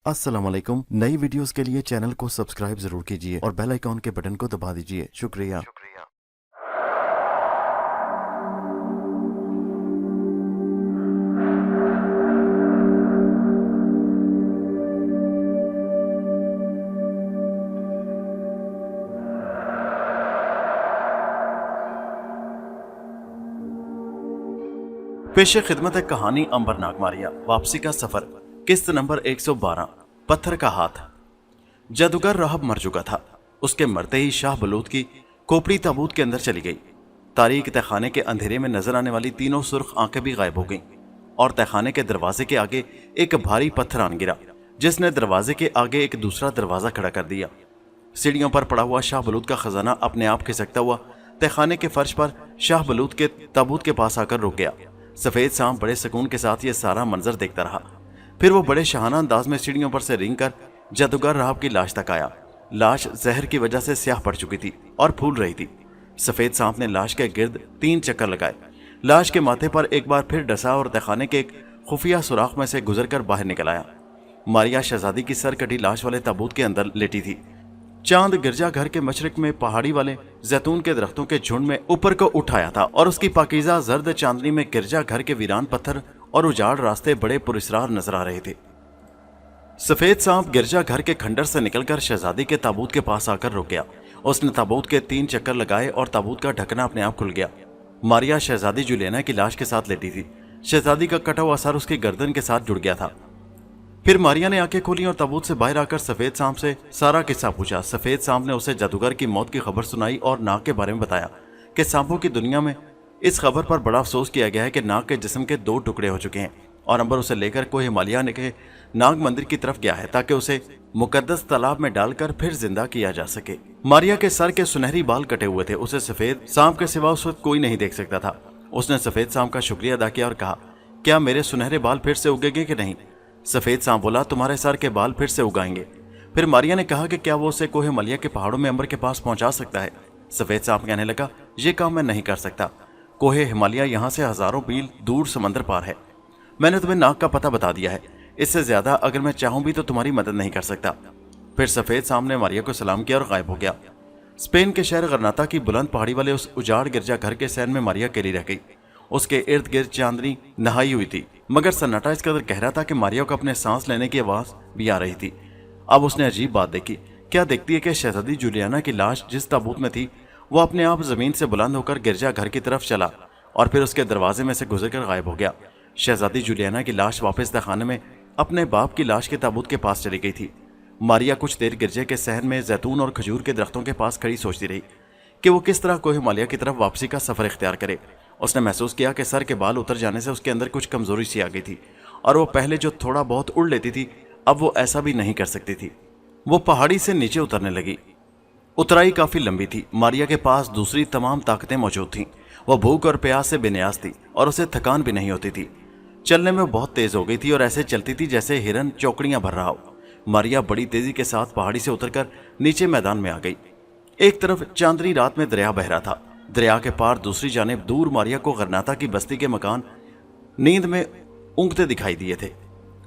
अस्सलाम वालेकुम। नई वीडियोस के लिए चैनल को सब्सक्राइब जरूर कीजिए और बेल आइकॉन के बटन को दबा दीजिए। शुक्रिया। पेशे खिदमत है कहानी अंबरनाक मारिया, वापसी का सफर, किस्त नंबर 112, पत्थर का हाथ। जादूगर राहब मर चुका था। उसके मरते ही शाह बलूत की खोपड़ी ताबूत के अंदर चली गई। तारीक तहखाने के अंधेरे में नजर आने वाली तीनों सुर्ख आंखें भी गायब हो गईं और तहखाने के दरवाजे के आगे एक भारी पत्थर आन गिरा, जिसने दरवाजे के आगे एक दूसरा दरवाजा खड़ा कर दिया। सीढ़ियों पर पड़ा हुआ शाह बलूत का खजाना अपने आप खिसकता हुआ तहखाने के फर्श पर शाह बलूत के ताबूत के पास आकर रुक गया। सफेद सांप बड़े सुकून के साथ ये सारा मंजर देखता रहा। फिर वो बड़े शाहाना अंदाज में सीढ़ियों पर से रेंग कर जादूगर राहब की लाश तक आया। लाश जहर की वजह से स्याह पड़ चुकी थी और फूल रही थी। सफेद सांप ने लाश के गिर्द 3 चक्कर लगाए, लाश के माथे पर एक बार फिर डसा और तहखाने के एक खुफिया सुराख में से गुजरकर बाहर निकल आया। मारिया शहजादी की सर कटी लाश वाले ताबूत के अंदर लेटी थी। चांद गिरजा घर के मशरक में पहाड़ी वाले जैतून के दरख्तों के झुंड में ऊपर को उठाया था और उसकी पाकीज़ा जर्द चांदनी में गिरजा घर के वीरान पत्थर और उजाड़ रास्ते बड़े पुरस्रार नजर आ रहे थे। सफेद सांप गिरजा घर के खंडर से निकलकर शहजादी के ताबूत के पास आकर रुक गया। उसने ताबूत के 3 चक्कर लगाए और ताबूत का ढकना अपने आप खुल गया। मारिया शहजादी जुलियाना की लाश के साथ लेटी थी। शहजादी का कटा हुआ सर उसकी गर्दन के साथ जुड़ गया था। फिर मारिया ने आंखें खोली और ताबूत से बाहर आकर सफेद सांप से सारा किस्सा पूछा। सफेद सांप ने उसे जादूगर की मौत की खबर सुनाई और नाग के बारे में बताया कि सांपों की दुनिया में इस खबर पर बड़ा अफसोस किया गया है कि नाग के जिस्म के 2 टुकड़े हो चुके हैं और अंबर उसे लेकर कोई हिमालय के नाग मंदिर की तरफ गया है ताकि उसे मुकद्दस तालाब में डालकर फिर जिंदा किया जा सके। मारिया के सर के सुनहरी बाल कटे हुए थे। उसे सफेद सांप के सिवा उस वक्त कोई नहीं देख सकता था। उसने सफेद सांप का शुक्रिया अदा किया और कहा, क्या मेरे सुनहरे बाल फिर से उगेंगे कि नहीं? सफेद सांप बोला, तुम्हारे सर के बाल फिर से उगाएंगे। फिर मारिया ने कहा कि क्या वो उसे कोहे मलिया के पहाड़ों में अंबर के पास पहुंचा सकता है? सफेद सांप कहने लगा, ये काम मैं नहीं कर सकता। कोहे हिमालय यहाँ से हजारों मील दूर समंदर पार है। मैंने तुम्हें नाग का पता बता दिया है। इससे ज्यादा अगर मैं चाहूं भी तो तुम्हारी मदद नहीं कर सकता। फिर सफेद सांप ने मारिया को सलाम किया और गायब हो गया। स्पेन के शहर गरनाता की बुलंद पहाड़ी वाले उस उजाड़ गिरजा घर के सैन में मारिया अकेली रह गई। उसके इर्द गिर्द चांदनी नहाई हुई थी, मगर सन्नाटा इस कदर गहरा था कि मारिया को अपने सांस लेने की आवाज भी आ रही थी। अब उसने अजीब बात देखी। क्या देखती है कि शहजादी जुलियाना की लाश जिस ताबूत में थी वो अपने आप जमीन से बुलंद होकर गिरजा घर की तरफ चला और फिर उसके दरवाजे में से गुजरकर गायब हो गया। शहजादी जुलियाना की लाश वापस तहखाने में अपने बाप की लाश के ताबूत के पास चली गई थी। मारिया कुछ देर गिरजे के सहन में जैतून और खजूर के दरख्तों के पास खड़ी सोचती रही कि वो किस तरह कोहे मालिया की तरफ वापसी का सफर इख्तियार करे। उसने महसूस किया कि सर के बाल उतर जाने से उसके अंदर कुछ कमजोरी सी आ गई थी और वो पहले जो थोड़ा बहुत उड़ लेती थी अब वो ऐसा भी नहीं कर सकती थी। वो पहाड़ी से नीचे उतरने लगी। उतराई काफी लंबी थी। मारिया के पास दूसरी तमाम ताकतें मौजूद थीं। वो भूख और प्यास से बेनियाज थी और उसे थकान भी नहीं होती थी। चलने में बहुत तेज हो गई थी और ऐसे चलती थी जैसे हिरन चौकड़ियां भर रहा हो। मारिया बड़ी तेजी के साथ पहाड़ी से उतरकर नीचे मैदान में आ गई। एक तरफ चांदनी रात में दरिया बह रहा था। दरिया के पार दूसरी जानिब दूर मारिया को गरनाता की बस्ती के मकान नींद में ऊँघते दिखाई दिए थे।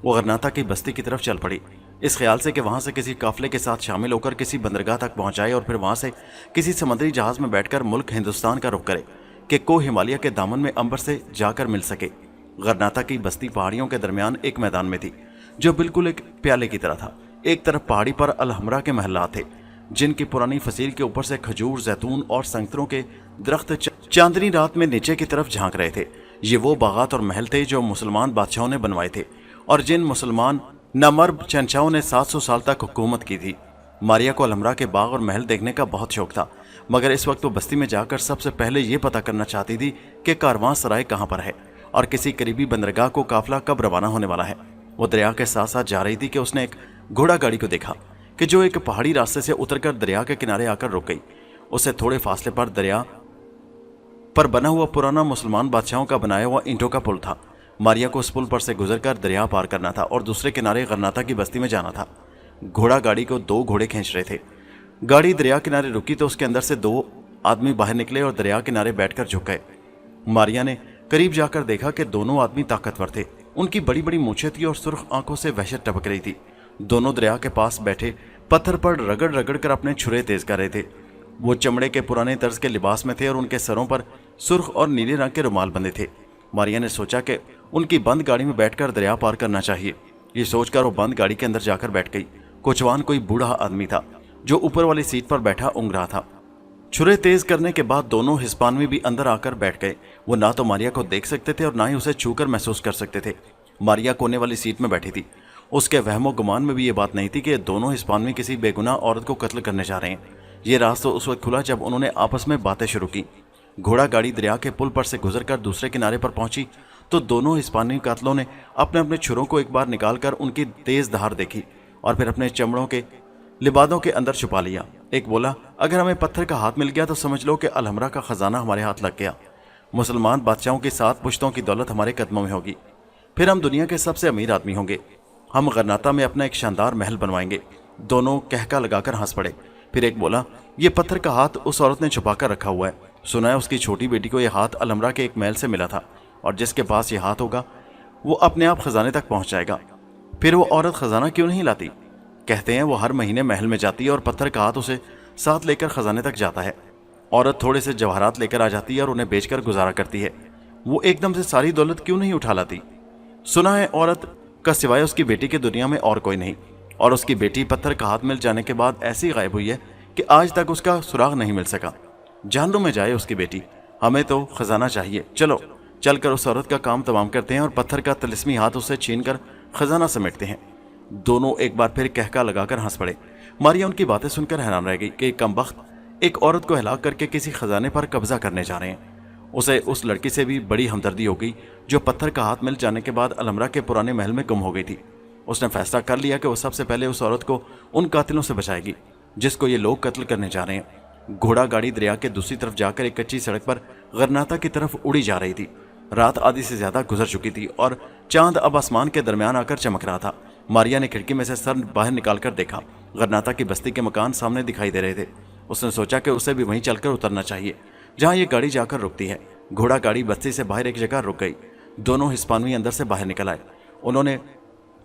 वो गरनाता की बस्ती की तरफ चल पड़ी, इस ख्याल से कि वहां से किसी काफले के साथ शामिल होकर किसी बंदरगाह तक पहुंच जाए और फिर वहां से किसी समुद्री जहाज में बैठकर मुल्क हिंदुस्तान का रुख करे कि कोह हिमालय के दामन में अंबर से जाकर मिल सके। गरनाता की बस्ती पहाड़ियों के दरमियान एक मैदान में थी जो बिल्कुल एक प्याले की तरह था। एक तरफ पहाड़ी पर अलहमरा के महल्लात थे जिनकी पुरानी फसील के ऊपर से खजूर, जैतून और संगतरों के दरख्त चांदनी रात में नीचे की तरफ झांक रहे थे। ये वो बागात और महल थे जो मुसलमान बादशाहों ने बनवाए थे और जिन मुसलमान नमर्ब शहंशाहों ने 700 साल तक हुकूमत की थी। मारिया को अलहमरा के बाग और महल देखने का बहुत शौक था, मगर इस वक्त वो बस्ती में जाकर सबसे पहले ये पता करना चाहती थी कि कारवां सराय कहाँ पर है और किसी करीबी बंदरगाह को काफिला कब रवाना होने वाला है। वो दरिया के साथ साथ जा रही थी कि उसने एक घोड़ा गाड़ी को देखा कि जो एक पहाड़ी रास्ते से उतरकर दरिया के किनारे आकर रुक गई। उससे थोड़े फासले पर दरिया पर बना हुआ पुराना मुसलमान बादशाहों का बनाया हुआ ईंटों का पुल था। मारिया को उस पुल पर से गुजरकर दरिया पार करना था और दूसरे किनारे गरनाता की बस्ती में जाना था। घोड़ा गाड़ी को 2 घोड़े खींच रहे थे। गाड़ी दरिया किनारे रुकी तो उसके अंदर से 2 आदमी बाहर निकले और दरिया किनारे बैठकर झुक गए। मारिया ने करीब जाकर देखा कि दोनों आदमी ताकतवर थे। उनकी बड़ी बड़ी मूछें थी और सुर्ख आंखों से वहशत टपक रही थी। दोनों दरिया के पास बैठे पत्थर पर रगड़ रगड़ कर अपने छुरे तेज कर रहे थे। वो चमड़े के पुराने तर्ज के लिबास में थे और उनके सरों पर सुर्ख और नीले रंग के रुमाल बंधे थे। मारिया ने सोचा कि उनकी बंद गाड़ी में बैठकर दरिया पार करना चाहिए। ये सोचकर वो बंद गाड़ी के अंदर जाकर बैठ गई। कोचवान कोई बूढ़ा आदमी था जो ऊपर वाली सीट पर बैठा ऊँग रहा था। छुरे तेज करने के बाद दोनों हिस्पानवी भी अंदर आकर बैठ गए। वो ना तो मारिया को देख सकते थे और ना ही उसे छूकर महसूस कर सकते थे। मारिया कोने वाली सीट में बैठी थी। उसके वहमो गुमान में भी ये बात नहीं थी कि दोनों हिस्पानवी किसी बेगुनाह औरत को कत्ल करने जा रहे हैं। ये राज तो उस वक्त खुला जब उन्होंने आपस में बातें शुरू की। घोड़ा गाड़ी दरिया के पुल पर से गुजरकर दूसरे किनारे पर पहुंची तो दोनों हिस्पानी कातलों ने अपने अपने छुरों को एक बार निकालकर उनकी तेज धार देखी और फिर अपने चमड़ों के लिबादों के अंदर छुपा लिया। एक बोला, अगर हमें पत्थर का हाथ मिल गया तो समझ लो कि अलहमरा का खजाना हमारे हाथ लग गया। मुसलमान बादशाहों की 7 पुश्तों की दौलत हमारे कदमों में होगी। फिर हम दुनिया के सबसे अमीर आदमी होंगे। हम गरनाता में अपना एक शानदार महल बनवाएंगे। दोनों कहका लगाकर हंस पड़े। फिर एक बोला, ये पत्थर का हाथ उस औरत ने छुपा कर रखा हुआ है। सुना है उसकी छोटी बेटी को यह हाथ अलमरा के एक महल से मिला था और जिसके पास ये हाथ होगा वो अपने आप खजाने तक पहुंच जाएगा। फिर वो औरत खजाना क्यों नहीं लाती? कहते हैं वो हर महीने महल में जाती है और पत्थर का हाथ उसे साथ लेकर खजाने तक जाता है। औरत थोड़े से जवाहरात लेकर आ जाती है और उन्हें बेचकर गुजारा करती है। वो एकदम से सारी दौलत क्यों नहीं उठा लाती? सुना है औरत का सिवाय उसकी बेटी की दुनिया में और कोई नहीं, और उसकी बेटी पत्थर का हाथ मिल जाने के बाद ऐसी गायब हुई है कि आज तक उसका सुराग नहीं मिल सका। जानों में जाए उसकी बेटी, हमें तो खजाना चाहिए। चलो चलकर उस औरत का काम तमाम करते हैं और पत्थर का तिलिस्मी हाथ उससे छीनकर खजाना समेटते हैं। दोनों एक बार फिर कहका लगाकर हंस पड़े। मारिया उनकी बातें सुनकर हैरान रह गई कि कमबख्त एक औरत को हिलाक करके किसी खजाने पर कब्जा करने जा रहे हैं। उसे उस लड़की से भी बड़ी हमदर्दी हो गई जो पत्थर का हाथ मिल जाने के बाद अलमरा के पुराने महल में गुम हो गई थी। उसने फैसला कर लिया कि वो सबसे पहले उस औरत को उन कातिलों से बचाएगी जिसको ये लोग कत्ल करने जा रहे हैं। घोड़ा गाड़ी दरिया के दूसरी तरफ जाकर एक कच्ची सड़क पर गरनाता की तरफ उड़ी जा रही थी। रात आधी से ज्यादा गुजर चुकी थी और चांद अब आसमान के दरमियान आकर चमक रहा था। मारिया ने खिड़की में से सर बाहर निकालकर देखा। गरनाता की बस्ती के मकान सामने दिखाई दे रहे थे। उसने सोचा कि उसे भी वहीं चलकर उतरना चाहिए जहां ये गाड़ी जाकर रुकती है। घोड़ा गाड़ी बस्ती से बाहर एक जगह रुक गई। दोनों हिस्पानवी अंदर से बाहर निकल आए। उन्होंने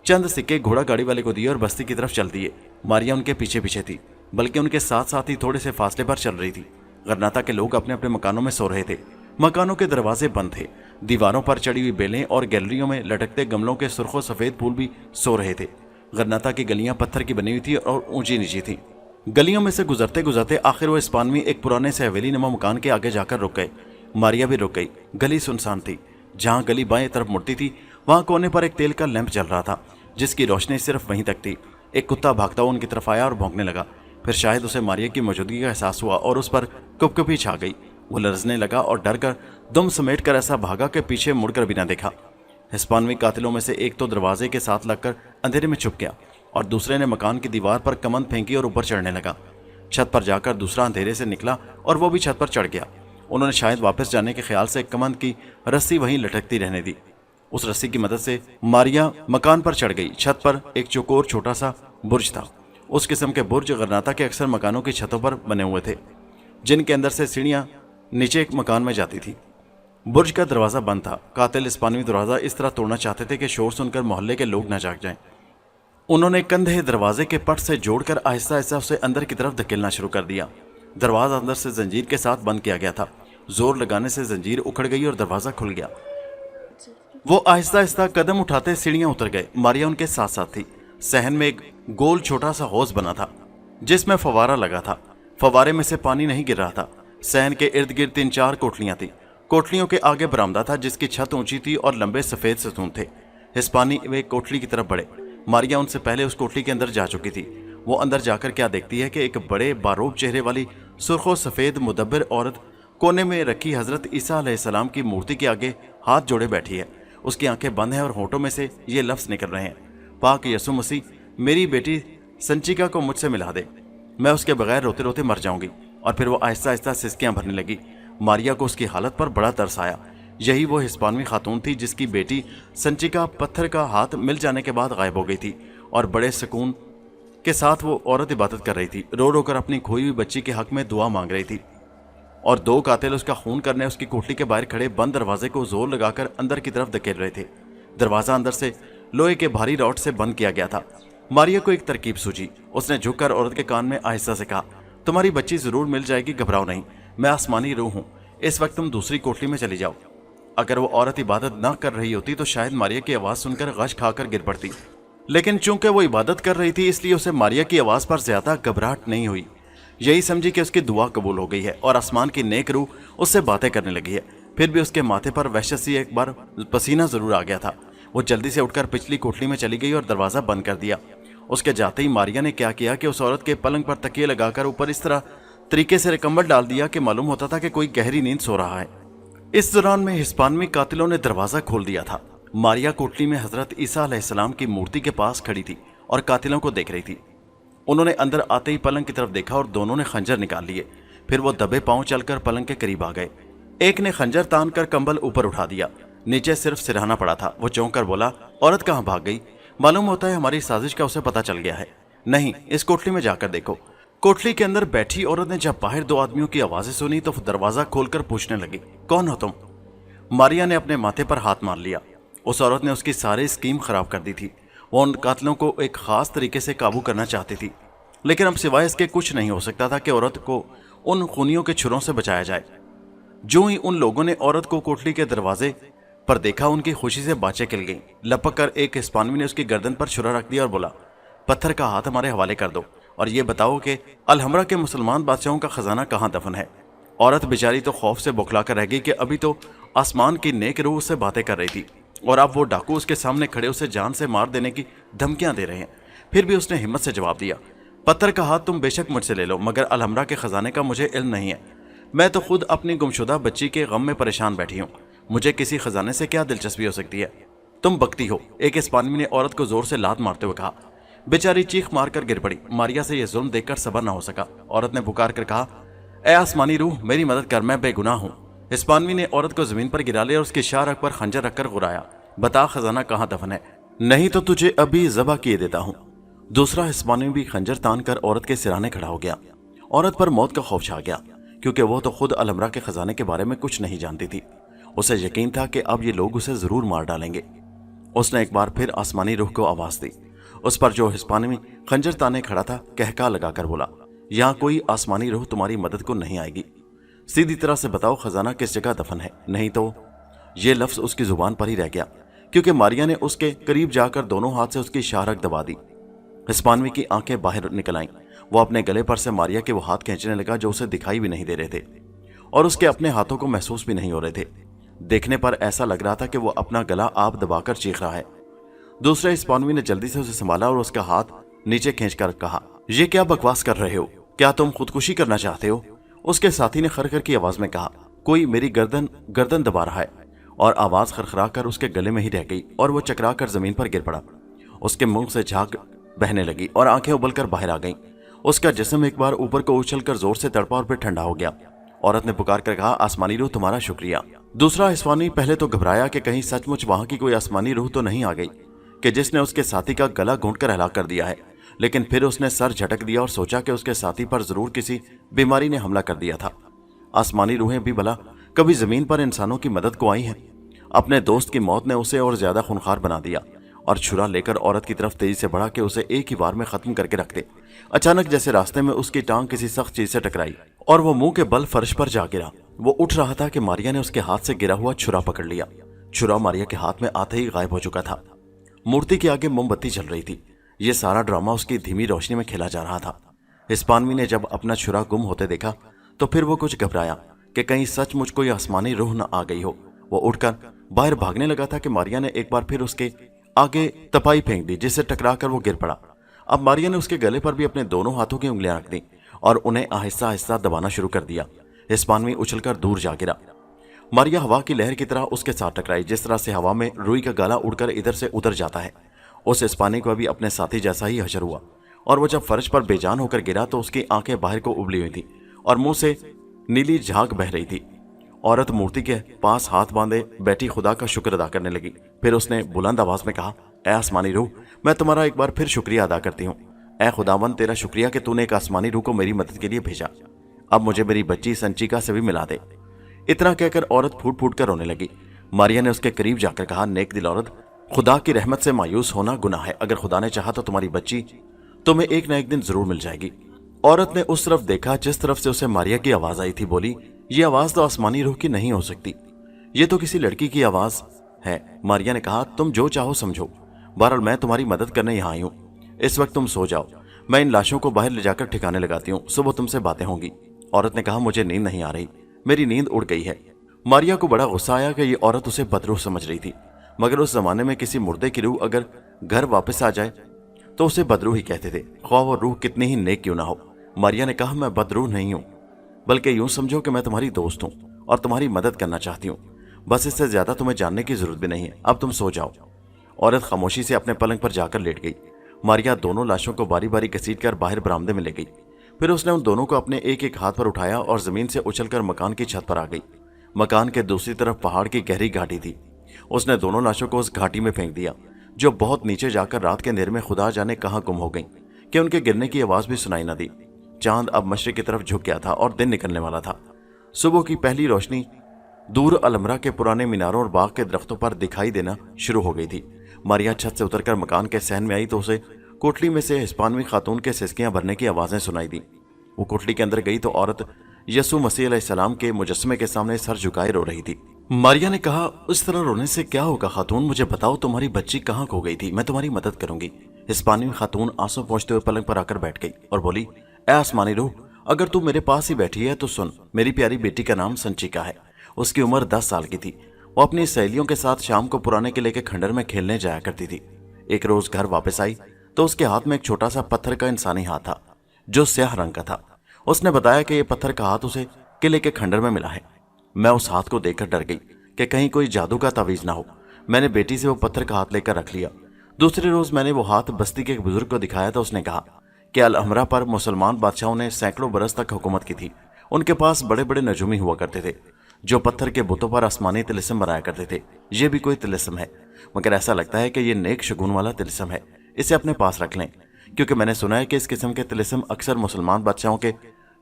चंद सिक्के घोड़ा गाड़ी वाले को दिए और बस्ती की तरफ चल दिए। मारिया उनके पीछे पीछे थी, बल्कि उनके साथ साथ ही थोड़े से फासले पर चल रही थी। गरनाता के लोग अपने अपने मकानों में सो रहे थे। मकानों के दरवाजे बंद थे। दीवारों पर चढ़ी हुई बेलें और गैलरियों में लटकते गमलों के सुर्खों सफेद फूल भी सो रहे थे। गरनाता की गलियां पत्थर की बनी हुई थी और ऊंची नीची थी। गलियों में से गुजरते गुजरते आखिर वो हिस्पानवी एक पुराने से हवेली नुमा मकान के आगे जाकर रुक गए। मारिया भी रुक गई। गली सुनसान थी। जहां गली बाएं तरफ मुड़ती थी वहां कोने पर एक तेल का लैंप जल रहा था जिसकी रोशनी सिर्फ वहीं तक थी। एक कुत्ता भागता हुआ उनकी तरफ आया और भौंकने लगा। फिर शायद उसे मारिया की मौजूदगी का एहसास हुआ और उस पर कुपकुपी छा गई। वो लरजने लगा और डर कर दुम समेट कर ऐसा भागा कि पीछे मुड़कर भी न देखा। हिस्पानवी कातिलों में से एक तो दरवाजे के साथ लगकर अंधेरे में छुप गया और दूसरे ने मकान की दीवार पर कमंद फेंकी और ऊपर चढ़ने लगा। छत पर जाकर दूसरा अंधेरे से निकला और वो भी छत पर चढ़ गया। उन्होंने शायद वापस जाने के ख्याल से कमंद की रस्सी वहीं लटकती रहने दी। उस रस्सी की मदद से मारिया मकान पर चढ़ गई। छत पर एक चौकोर छोटा सा बुर्ज था। उस किस्म के बुर्ज गरनाता के अक्सर मकानों की छतों पर बने हुए थे जिनके अंदर से सीढ़ियां नीचे एक मकान में जाती थी। बुर्ज का दरवाजा बंद था। कातिल हिस्पानवी दरवाजा इस तरह तोड़ना चाहते थे कि शोर सुनकर मोहल्ले के लोग न जाग जाएं। उन्होंने कंधे दरवाजे के पट से जोड़कर आहिस्ता आहिस्ता उसे अंदर की तरफ धकेलना शुरू कर दिया। दरवाजा अंदर से जंजीर के साथ बंद किया गया था। जोर लगाने से जंजीर उखड़ गई और दरवाजा खुल गया। वो आहिस्ता आहिस्ता कदम उठाते सीढ़ियां उतर गए। मारिया उनके साथ साथ थी। सहन में एक गोल छोटा सा हौज बना था जिसमें फवारा लगा था। फवारे में से पानी नहीं गिर रहा था। सहन के इर्द गिर्द 3-4 कोठलियां थी। कोठलियों के आगे बरामदा था जिसकी छत ऊंची थी और लंबे सफेद सतून थे। हिस्पानी वे कोठली की तरफ बढ़े। मारिया उनसे पहले उस कोठली के अंदर जा चुकी थी। वो अंदर जाकर क्या देखती है कि एक बड़े बारूब चेहरे वाली सुर्खो सफेद मुदब्बिर औरत कोने में रखी हजरत ईसा अलैहिस्सलाम की मूर्ति के आगे हाथ जोड़े बैठी है। उसकी आंखें बंद हैं और होठों में से ये लफ्ज निकल रहे हैं, पाक यसु मसीह, मेरी बेटी संचिका को मुझसे मिला दे, मैं उसके बगैर रोते रोते मर जाऊंगी। और फिर वो आहिस्ता आहिस्ता सिसकियां भरने लगी। मारिया को उसकी हालत पर बड़ा तरस आया। यही वो हिस्पानवी खातून थी जिसकी बेटी संचिका पत्थर का हाथ मिल जाने के बाद गायब हो गई थी और बड़े सुकून के साथ वो औरत इबादत कर रही थी। रो रो कर अपनी खोई हुई बच्ची के हक में दुआ मांग रही थी और 2 कातिल उसका खून करने उसकी कोठली के बाहर खड़े बंद दरवाजे को जोर लगाकर अंदर की तरफ धकेल रहे थे। दरवाजा अंदर से लोहे के भारी रॉड से बंद किया गया था। मारिया को एक तरकीब सूझी। उसने झुककर औरत के कान में आहिस्ता से कहा, तुम्हारी बच्ची जरूर मिल जाएगी, घबराओ नहीं, मैं आसमानी रूह हूं। इस वक्त तुम दूसरी कोठरी में चली जाओ। अगर वो औरत इबादत ना कर रही होती तो शायद मारिया की आवाज सुनकर गश खाकर गिर पड़ती, लेकिन चूंकि वो इबादत कर रही थी इसलिए उसे मारिया की आवाज पर ज्यादा घबराहट नहीं हुई। यही समझी कि उसकी दुआ कबूल हो गई है और आसमान की नेक रूह उससे बातें करने लगी है। फिर भी उसके माथे पर वहशत सी एक बार पसीना जरूर आ गया था। वो जल्दी से उठकर पिछली कोठरी में चली गई और दरवाजा बंद कर दिया। उसके जाते ही मारिया ने क्या किया कि उस औरत के पलंग पर तकिए लगाकर ऊपर इस तरह तरीके से कंबल डाल दिया कि मालूम होता था कि कोई गहरी नींद सो रहा है। इस दौरान में हिस्पानवी कातिलों ने दरवाजा खोल दिया था। मारिया कोठरी में हजरत ईसा अलैहिस्सलाम की मूर्ति के पास खड़ी थी और कातिलों को देख रही थी। उन्होंने अंदर आते ही पलंग की तरफ देखा और दोनों ने खंजर निकाल लिए। फिर वो दबे पांव चलकर पलंग के करीब आ गए। एक ने खंजर तान कर कंबल ऊपर उठा दिया, नीचे सिर्फ सिरहाना पड़ा था। वो चौंक कर बोला, औरत कहाँ भाग गई? मालूम होता है हमारी साजिश का उसे पता चल गया है। नहीं, इस कोठरी में जाकर देखो। कोठरी के अंदर बैठी औरत ने जब बाहर दो आदमियों की आवाजें सुनी तो दरवाजा खोलकर पूछने लगी, कौन हो तुम? मारिया ने अपने माथे पर हाथ मार लिया। उस औरत ने उसकी सारी स्कीम खराब कर दी थी। वो उन कातिलों को एक खास तरीके से काबू करना चाहती थी, लेकिन अब सिवाय इसके कुछ नहीं हो सकता था कि औरत को उन खूनियों के छुरों से बचाया जाए। जो ही उन लोगों ने औरत को कोठरी के दरवाजे पर देखा, उनकी खुशी से बातें खिल गईं। लपक कर एक हिस्पानवी ने उसकी गर्दन पर छुरा रख दिया और बोला, पत्थर का हाथ हमारे हवाले कर दो और ये बताओ कि अलहमरा के मुसलमान बादशाहों का खजाना कहाँ दफन है। औरत बेचारी तो खौफ से बौखला कर रह गई कि अभी तो आसमान की नेक रूह उससे बातें कर रही थी और अब वो डाकू उसके सामने खड़े उसे जान से मार देने की धमकियां दे रहे हैं। फिर भी उसने हिम्मत से जवाब दिया, पत्थर का हाथ तुम बेशक मुझसे ले लो, मगर अलहमरा के खजाने का मुझे इल्म नहीं है। मैं तो खुद अपनी गुमशुदा बच्ची के गम में परेशान बैठी हूँ। मुझे किसी खजाने से क्या दिलचस्पी हो सकती है? तुम बकती हो, एक हिस्पानवी ने औरत को जोर से लात मारते हुए कहा। बेचारी चीख मार कर गिर पड़ी। मारिया से यह जुल्म देखकर सब्र न हो सका। औरत ने पुकार कर कहा, ए आसमानी रूह, मेरी मदद कर, मैं बेगुनाह हूँ। हिस्पानवी ने औरत को जमीन पर गिरा लिया और उसके शाह रख पर खंजर रखकर गुराया, बता खजाना कहाँ दफन है, नहीं तो तुझे अभी ज़बह किए देता हूँ। दूसरा हिस्पानवी भी खंजर तान कर औरत के सिराने खड़ा हो गया। औरत पर मौत का खौफ छा गया, क्योंकि वो तो खुद अलहमरा के खजाने के बारे में कुछ नहीं जानती थी। उसे यकीन था कि अब ये लोग उसे जरूर मार डालेंगे। उसने एक बार फिर आसमानी रूह को आवाज दी। उस पर जो हिस्पानवी खंजर ताने खड़ा था कहका लगाकर बोला, यहाँ कोई आसमानी रूह तुम्हारी मदद को नहीं आएगी। सीधी तरह से बताओ खजाना किस जगह दफन है, नहीं तो। ये लफ्ज उसकी जुबान पर ही रह गया, क्योंकि मारिया ने उसके करीब जाकर दोनों हाथ से उसकी शाहरग दबा दी। हिस्पानवी की आंखें बाहर निकल आईं। वो अपने गले पर से मारिया के वो हाथ खींचने लगा जो उसे दिखाई भी नहीं दे रहे थे और उसके अपने हाथों को महसूस भी नहीं हो रहे थे। देखने पर ऐसा लग रहा था कि वो अपना गला आप दबाकर चीख रहा है। दूसरे हिस्पानवी ने जल्दी से उसे संभाला और उसका हाथ नीचे खींचकर कहा, ये क्या बकवास कर रहे हो? क्या तुम खुदकुशी करना चाहते हो? उसके साथी ने खरखर की आवाज में कहा, कोई मेरी गर्दन दबा रहा है। और आवाज खरखरा कर उसके गले में ही रह गई और वो चकरा कर जमीन पर गिर पड़ा। उसके मुंह से झाग बहने लगी और आंखें उबलकर बाहर आ गईं। उसका जिस्म एक बार ऊपर को उछलकर जोर से तड़पा और फिर ठंडा हो गया। औरत ने पुकार कर कहा, आसमानी रूह तुम्हारा शुक्रिया। दूसरा हिस्पानी पहले तो घबराया कि कहीं सचमुच वहां की कोई आसमानी रूह तो नहीं आ गई कि जिसने उसके साथी का गला घोंटकर हलाक कर दिया है। लेकिन फिर उसने सर झटक दिया और सोचा कि उसके साथी पर जरूर किसी बीमारी ने हमला कर दिया था। आसमानी रूहें भी भला कभी जमीन पर इंसानों की मदद को आई हैं? अपने दोस्त की मौत ने उसे और ज्यादा खूंखार बना दिया और छुरा लेकर औरत की तरफ तेजी से बढ़ा के उसे एक ही बार में खत्म करके रख दे। अचानक जैसे रास्ते में उसकी टांग किसी सख्त चीज से टकराई और वो मुंह के बल फर्श पर जा गिरा। वो उठ रहा था कि मारिया ने उसके हाथ से गिरा हुआ छुरा पकड़ लिया। छुरा मारिया के हाथ में आते ही गायब हो चुका था। मूर्ति के आगे मोमबत्ती जल रही थी। ये सारा ड्रामा उसकी धीमी रोशनी में खेला जा रहा था। हिस्पानवी ने जब अपना छुरा गुम होते देखा तो फिर वो कुछ घबराया कि कहीं सचमुच कोई आसमानी रूह न आ गई हो। वो उठकर बाहर भागने लगा था कि मारिया ने एक बार फिर उसके आगे तपाई फेंक दी, जिससे टकराकर वो गिर पड़ा। अब मारिया ने उसके गले पर भी अपने दोनों हाथों की उंगलियां रख दी और उन्हें आहिस्ता आहिस्ता दबाना शुरू कर दिया। हिस्पानवी उछलकर दूर जा गिरा। मारिया हवा की लहर की तरह उसके साथ टकराई, जिस तरह से हवा में रुई का गाला उड़कर इधर से उधर जाता है। उस हिस्पानी को भी अपने साथी जैसा ही हशर हुआ और वो जब फर्श पर बेजान होकर गिरा तो उसकी आंखें बाहर को उबली हुई थी और मुंह से नीली झाग बह रही थी। औरत मूर्ति के पास हाथ बांधे बैठी खुदा का शुक्र अदा करने लगी। फिर उसने बुलंद आवाज में कहा, ए आसमानी रूह, मैं तुम्हारा एक बार फिर शुक्रिया अदा करती हूँ। ए खुदावन, तेरा शुक्रिया कि तूने एक आसमानी रूह को मेरी मदद के लिए भेजा। अब मुझे मेरी बच्ची संचिका से भी मिला दे। इतना कहकर औरत फूट फूट कर रोने लगी। मारिया ने उसके करीब जाकर कहा, नेक दिल औरत, खुदा की रहमत से मायूस होना गुनाह है। अगर खुदा ने चाहा तो तुम्हारी बच्ची तुम्हें एक न एक दिन जरूर मिल जाएगी। औरत ने उस तरफ देखा जिस तरफ से उसे मारिया की आवाज आई थी। बोली, ये आवाज तो आसमानी रूह की नहीं हो सकती, ये तो किसी लड़की की आवाज है। मारिया ने कहा, तुम जो चाहो समझो, बहरहाल मैं तुम्हारी मदद करने यहाँ आई हूँ। इस वक्त तुम सो जाओ, मैं इन लाशों को बाहर ले जाकर ठिकाने लगाती हूँ, सुबह तुमसे बातें होंगी। औरत ने कहा, मुझे नींद नहीं आ रही, मेरी नींद उड़ गई है। मारिया को बड़ा गुस्सा आया कि ये औरत उसे बदरूह समझ रही थी, मगर उस जमाने में किसी मुर्दे की रूह अगर घर वापस आ जाए तो उसे बदरूह ही कहते थे, ख्वाह वो रूह कितनी ही नेक क्यों ना हो। मारिया ने कहा, मैं बदरूह नहीं हूं, बल्कि यूं समझो कि मैं तुम्हारी दोस्त हूं और तुम्हारी मदद करना चाहती हूं। बस इससे ज्यादा तुम्हें जानने की जरूरत भी नहीं है, अब तुम सो जाओ। औरत खामोशी से अपने पलंग पर जाकर लेट गई। मारिया दोनों लाशों को बारी बारी घसीट कर बाहर बरामदे में ले गई। फिर उसने उन दोनों को अपने एक एक हाथ पर उठाया और जमीन से उछलकर मकान की छत पर आ गई। मकान के दूसरी तरफ पहाड़ की गहरी घाटी थी। उसने दोनों लाशों को उस घाटी में फेंक दिया, जो बहुत नीचे जाकर रात के अंधेरे में खुदा जाने कहां गुम हो गई कि उनके गिरने की आवाज भी सुनाई न दी। चांद अब मशरिक की तरफ झुक गया था और दिन निकलने वाला था। सुबह की पहली रोशनी दूर अलमरा के पुराने मीनारों और बाग के दरख्तों पर दिखाई देना शुरू हो गई थी। मारिया छत से उतरकर मकान के सहन में आई तो उसे कोठली में से हिस्पानवी खातून के सिसकियां भरने की आवाजें सुनाई दी। वो कोठली के अंदर गई तो औरत यसू मसीह अलैहिस्सलाम के मुजस्समे के सामने सर झुकाए रो रही थी। मारिया ने कहा, उस तरह रोने से क्या होगा खातून, मुझे बताओ तुम्हारी बच्ची कहाँ खो गई थी, मैं तुम्हारी मदद करूंगी। हिस्पानवी खातून आंसू पहुंचते हुए पलंग पर आकर बैठ गई और बोली, ए आसमानी रूह, अगर तू मेरे पास ही बैठी है तो सुन, मेरी प्यारी बेटी का नाम संचिका है। उसकी उम्र 10 साल की थी। वो अपनी सहेलियों के साथ शाम को पुराने किले के खंडर में खेलने जाया करती थी। एक रोज घर वापस आई तो उसके हाथ में एक छोटा सा पत्थर का इंसानी हाथ था, जो स्याह रंग का था। उसने बताया कि यह पत्थर का हाथ उसे किले के खंडर में मिला है। मैं उस हाथ को देखकर डर गई कि कहीं कोई जादू का तावीज ना हो। मैंने बेटी से वो पत्थर का हाथ लेकर रख लिया। दूसरे रोज मैंने वो हाथ बस्ती के एक बुजुर्ग को दिखाया तो उसने कहा कि अल हमरा पर मुसलमान बादशाहों ने सैकड़ों बरस तक हुकूमत की थी। उनके पास बड़े बड़े नजूमी हुआ करते थे, जो पत्थर के बुतों पर आसमानी तिलिस्म बनाया करते थे। ये भी कोई तिलिस्म है, मगर ऐसा लगता है कि ये नेक शगुन वाला तिलिस्म है। इसे अपने पास रख लें, क्योंकि मैंने सुना है कि इस किस्म के तिलिस्म अक्सर मुसलमान बादशाहों के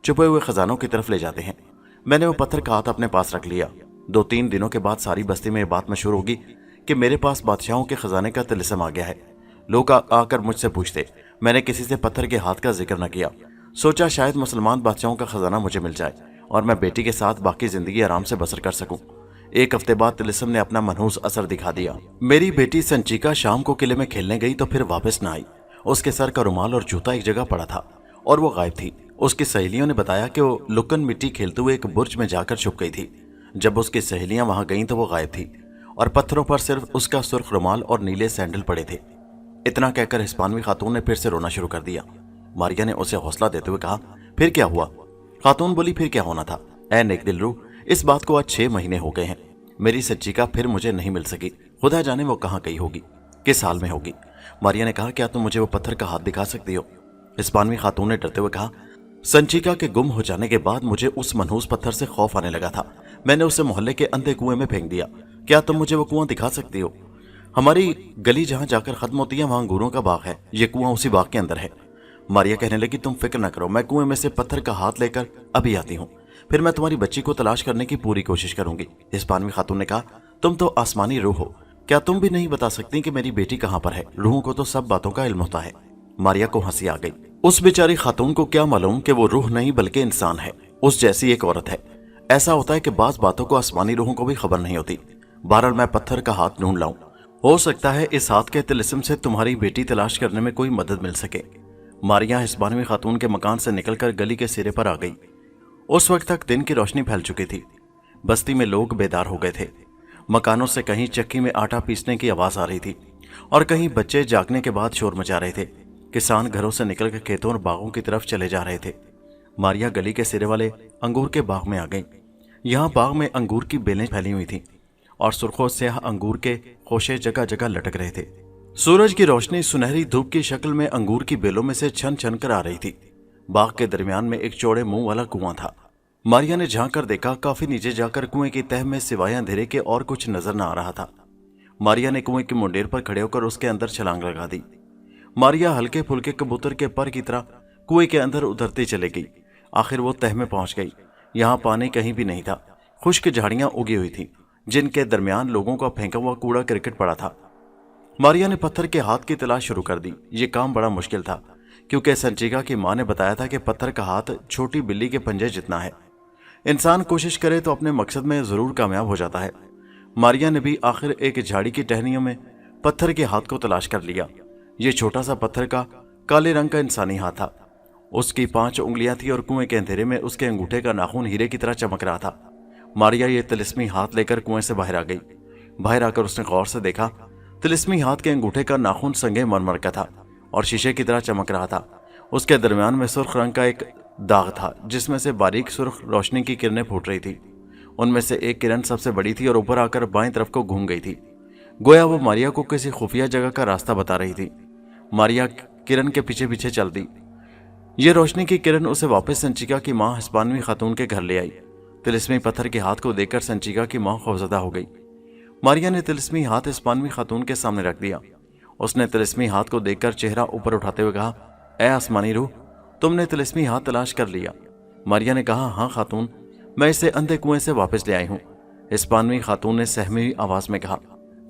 छुपे हुए खजानों की तरफ ले जाते हैं। मैंने वो पत्थर का हाथ अपने पास रख लिया। 2-3 दिनों के बाद सारी बस्ती में ये बात मशहूर होगी कि मेरे पास बादशाहों के खजाने का तिलिस्म आ गया है। लोग आकर मुझसे पूछते, मैंने किसी से पत्थर के हाथ का जिक्र न किया। सोचा शायद मुसलमान बादशाहों का खजाना मुझे मिल जाए और मैं बेटी के साथ बाकी जिंदगी आराम से बसर कर सकूं। 1 हफ्ते बाद तिलिस्म ने अपना मनहूस असर दिखा दिया। मेरी बेटी संचिका शाम को किले में खेलने गई तो फिर वापस न आई। उसके सर का रुमाल और जूता एक जगह पड़ा था और वो गायब थी। उसकी सहेलियों ने बताया कि वो लुकन मिट्टी खेलते हुए एक बुर्ज में जाकर छुप गई थी। जब उसकी सहेलियां वहां गईं तो वो गायब थी और पत्थरों पर सिर्फ उसका सुर्ख रुमाल और नीले सैंडल पड़े थे। इतना कहकर हिस्पानवी खातून ने फिर से रोना शुरू कर दिया। मारिया ने उसे हौसला देते हुए कहा, फिर क्या हुआ? खातून बोली, फिर क्या होना था, ऐ नेक दिल रूह, इस बात को आज 6 महीने हो गए हैं। मेरी संचिका फिर मुझे नहीं मिल सकी। खुदा जाने वो कहाँ गई होगी, किस हाल में होगी। मारिया ने कहा, क्या तुम मुझे वो पत्थर का हाथ दिखा सकती हो? हिस्पानवी खातून ने डरते हुए कहा, संचिका के गुम हो जाने के बाद मुझे उस मनहूस पत्थर से खौफ आने लगा था। मैंने उसे मोहल्ले के अंधे कुएं में फेंक दिया। क्या तुम मुझे वो कुआं दिखा सकती हो? हमारी गली जहां जाकर खत्म होती है वहां अंगूरों का बाग है, ये कुआं उसी बाग के अंदर है। मारिया कहने लगी, तुम फिक्र न करो, मैं कुएं में से पत्थर का हाथ लेकर अभी आती हूँ, फिर मैं तुम्हारी बच्ची को तलाश करने की पूरी कोशिश करूंगी। हिस्पानवी खातून ने कहा, तुम तो आसमानी रूह हो, क्या तुम भी नहीं बता सकती कि मेरी बेटी कहाँ पर है? रूहों को तो सब बातों का इल्म होता है। मारिया को हंसी आ गई। उस बेचारी खातून को क्या मालूम कि वो रूह नहीं बल्कि इंसान है, उस जैसी एक औरत है। ऐसा होता है कि बाज बातों को आसमानी रूहों को भी खबर नहीं होती। बहरहाल मैं पत्थर का हाथ ढूंढ लाऊं, हो सकता है इस हाथ के तिलिस्म से तुम्हारी बेटी तलाश करने में कोई मदद मिल सके। मारिया हिस्पानवी खातून के मकान से निकलकर गली के सिरे पर आ गई। उस वक्त तक दिन की रोशनी फैल चुकी थी। बस्ती में लोग बेदार हो गए थे। मकानों से कहीं चक्की में आटा पीसने की आवाज आ रही थी और कहीं बच्चे जागने के बाद शोर मचा रहे थे। किसान घरों से निकलकर खेतों और बागों की तरफ चले जा रहे थे। मारिया गली के सिरे वाले अंगूर के बाग में आ गई। यहाँ बाग में अंगूर की बेलें फैली हुई थीं और सुर्खों स्याह अंगूर के खोशे जगह जगह लटक रहे थे। सूरज की रोशनी सुनहरी धूप की शक्ल में अंगूर की बेलों में से छन छन कर आ रही थी। बाग के दरमियान में एक चौड़े मुंह वाला कुआं था। मारिया ने झांक कर देखा, काफी नीचे जाकर कुएं की तह में सिवाय अंधेरे के और कुछ नजर न आ रहा था। मारिया ने कुएं की मुंडेर पर खड़े होकर उसके अंदर छलांग लगा दी। मारिया हल्के फुल्के कबूतर के पर की तरह कुएं के अंदर उतरती चली गई। आखिर वो तह में पहुंच गई। यहाँ पानी कहीं भी नहीं था। खुश्क झाड़ियां उगी हुई थी, जिनके दरमियान लोगों का फेंका हुआ कूड़ा क्रिकेट पड़ा था। मारिया ने पत्थर के हाथ की तलाश शुरू कर दी। ये काम बड़ा मुश्किल था क्योंकि संचिका की मां ने बताया था कि पत्थर का हाथ छोटी बिल्ली के पंजे जितना है। इंसान कोशिश करे तो अपने मकसद में जरूर कामयाब हो जाता है। मारिया ने भी आखिर एक झाड़ी की टहनियों में पत्थर के हाथ को तलाश कर लिया। ये छोटा सा पत्थर का काले रंग का इंसानी हाथ था। उसकी 5 उंगलियां थी और कुएं के अंधेरे में उसके अंगूठे का नाखून हीरे की तरह चमक रहा था। मारिया ये तिलिस्मी हाथ लेकर कुएं से बाहर आ गई। बाहर आकर उसने गौर से देखा, तिलिस्मी हाथ के अंगूठे का नाखून संगे मरमर का था और शीशे की तरह चमक रहा था। उसके दरमियान में सुर्ख रंग का एक दाग था जिसमें से बारीक सुर्ख रोशनी की किरणें फूट रही थी। उनमें से एक किरण सबसे बड़ी थी और ऊपर आकर बाएं तरफ को घूम गई थी। गोया वो मारिया को किसी खुफिया जगह का रास्ता बता रही थी। मारिया किरण के पीछे पीछे चल दी। ये रोशनी की किरण उसे वापस संचिका की मां हिस्पानवी खातून के घर ले आई। तिलिस्मी पत्थर के हाथ को देखकर संचिका की मां खौफजदा हो गई। मारिया ने तिलिस्मी हाथ हिस्पानवी खातून के सामने रख दिया। उसने तिलिस्मी हाथ को देखकर चेहरा ऊपर उठाते हुए कहा, ए आसमानी रूह, तुमने तिलिस्मी हाथ तलाश कर लिया? मारिया ने कहा, हाँ खातून, मैं इसे अंधे कुएं से वापस ले आई हूँ। हिस्पानवी खातून ने सहमी हुई आवाज में कहा,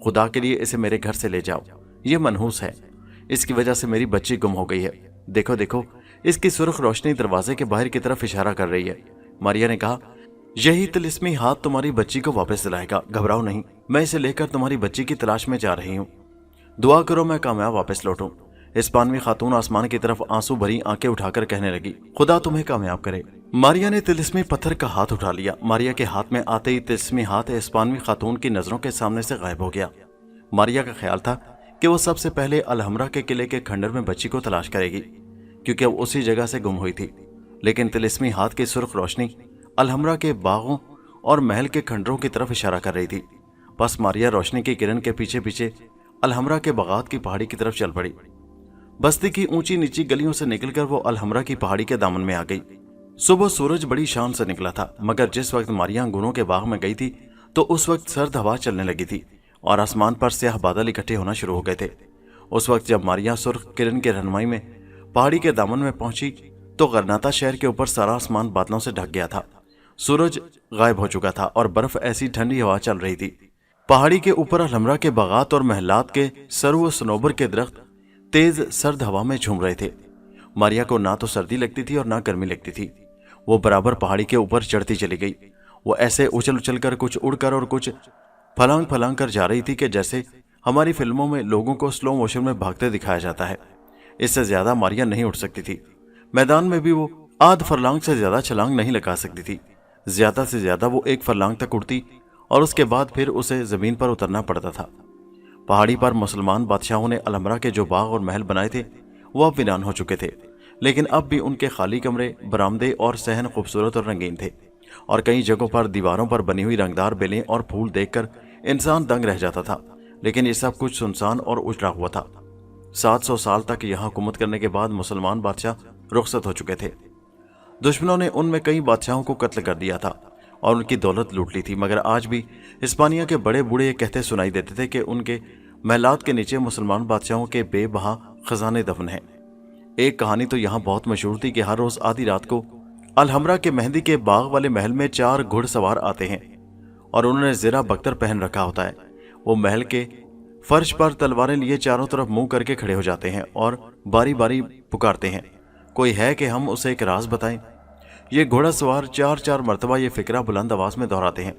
खुदा के लिए इसे मेरे घर से ले जाओ, ये मनहूस है। इसकी वजह से मेरी बच्ची गुम हो गई है। देखो देखो, इसकी सुर्ख रोशनी दरवाजे के बाहर की तरफ इशारा कर रही है। मारिया ने कहा, यही तिलिस्मी हाथ तुम्हारी बच्ची को वापस दिलाएगा, घबराओ नहीं, मैं इसे लेकर तुम्हारी बच्ची की तलाश में जा रही हूँ। दुआ करो मैं कामयाब वापस लौटूं। हिस्पानवी खातून आसमान की तरफ आंसू भरी आंखें उठाकर कहने लगी, खुदा तुम्हें कामयाब करे। मारिया ने तिलिस्मी पत्थर का हाथ उठा लिया। मारिया के हाथ में आते ही तिलिस्मी हाथ हिस्पानवी खातून की नजरों के सामने से गायब हो गया। मारिया का ख्याल था कि वो सबसे पहले अलहमरा के किले के खंडर में बच्ची को तलाश करेगी क्योंकि वो उसी जगह से गुम हुई थी। लेकिन तिलिस्मी हाथ की सुर्ख रोशनी अलहमरा के बागों और महल के खंडरों की तरफ इशारा कर रही थी। बस मारिया रोशनी की किरण के पीछे पीछे अलहमरा के बगात की पहाड़ी की तरफ चल पड़ी। बस्ती की ऊंची नीची गलियों से निकलकर वो अलहमरा की पहाड़ी के दामन में आ गई। सुबह सूरज बड़ी शान से निकला था, मगर जिस वक्त मारिया अंगूरों के बाग में गई थी तो उस वक्त सर्द हवा चलने लगी थी और आसमान पर स्याह बादल इकट्ठे होना शुरू हो गए थे। उस वक्त जब मारिया सुर्ख किरण के रहनुमाई में पहाड़ी के दामन में पहुंची तो गरनाता शहर के ऊपर सारा आसमान बादलों से ढक गया था। सूरज गायब हो चुका था और बर्फ ऐसी ठंडी हवा चल रही थी। पहाड़ी के ऊपर अलहमरा के बागात और महलात के सरव सनोबर के दरख्त तेज सर्द हवा में झूम रहे थे। मारिया को ना तो सर्दी लगती थी और ना गर्मी लगती थी। वो बराबर पहाड़ी के ऊपर चढ़ती चली गई। वो ऐसे उछल उछल कर, कुछ उड़कर और कुछ फलांग फलांग कर जा रही थी कि जैसे हमारी फिल्मों में लोगों को स्लो मोशन में भागते दिखाया जाता है। इससे ज्यादा मारिया नहीं उठ सकती थी। मैदान में भी वो आध फरलांग से ज्यादा छलांग नहीं लगा सकती थी। ज्यादा से ज्यादा वो 1 फरलांग तक उड़ती और उसके बाद फिर उसे जमीन पर उतरना पड़ता था। पहाड़ी पर मुसलमान बादशाहों ने अलहमरा के जो बाग और महल बनाए थे वो अब वीरान हो चुके थे, लेकिन अब भी उनके खाली कमरे, बरामदे और सहन खूबसूरत और रंगीन थे और कई जगहों पर दीवारों पर बनी हुई रंगदार बेलें और फूल देखकर इंसान दंग रह जाता था। लेकिन ये सब कुछ सुनसान और उजड़ा हुआ था। 700 साल तक यहाँ हुकूमत करने के बाद मुसलमान बादशाह रुखसत हो चुके थे। दुश्मनों ने उनमें कई बादशाहों को कत्ल कर दिया था और उनकी दौलत लूट ली थी, मगर आज भी हिस्पानिया के बड़े बूढ़े ये कहते सुनाई देते थे कि उनके महलात के नीचे मुसलमान बादशाहों के बेबहा खजाने दफन हैं। एक कहानी तो यहाँ बहुत मशहूर थी कि हर रोज आधी रात को अलहमरा के मेहंदी के बाग वाले महल में 4 घुड़सवार आते हैं और उन्होंने ज़रा बख्तर पहन रखा होता है। वो महल के फर्श पर तलवारें लिए चारों तरफ मुंह करके खड़े हो जाते हैं और बारी बारी पुकारते हैं, कोई है कि हम उसे एक राज बताएं। ये घोड़ा सवार 4-4 मरतबा ये फिक्रा बुलंद आवाज में दोहराते हैं।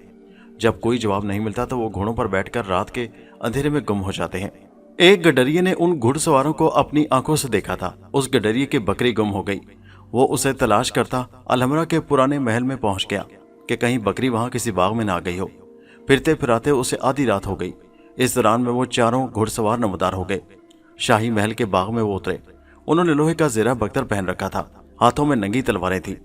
जब कोई जवाब नहीं मिलता तो वो घोड़ों पर बैठकर रात के अंधेरे में गुम हो जाते हैं। एक गडरिये ने उन घुड़सवारों को अपनी आंखों से देखा था। उस गडरिये की बकरी गुम हो गई। वो उसे तलाश करता अलहमरा के पुराने महल में पहुंच गया कि कहीं बकरी वहां किसी बाग में ना गई हो। फिरते फिराते उसे आधी रात हो गई। इस दौरान में वो चारों घुड़सवार नमदार हो गए। शाही महल के बाग में वो उतरे। उन्होंने लोहे का ज़ेरा बख्तर पहन रखा था, हाथों में नंगी तलवारें थी।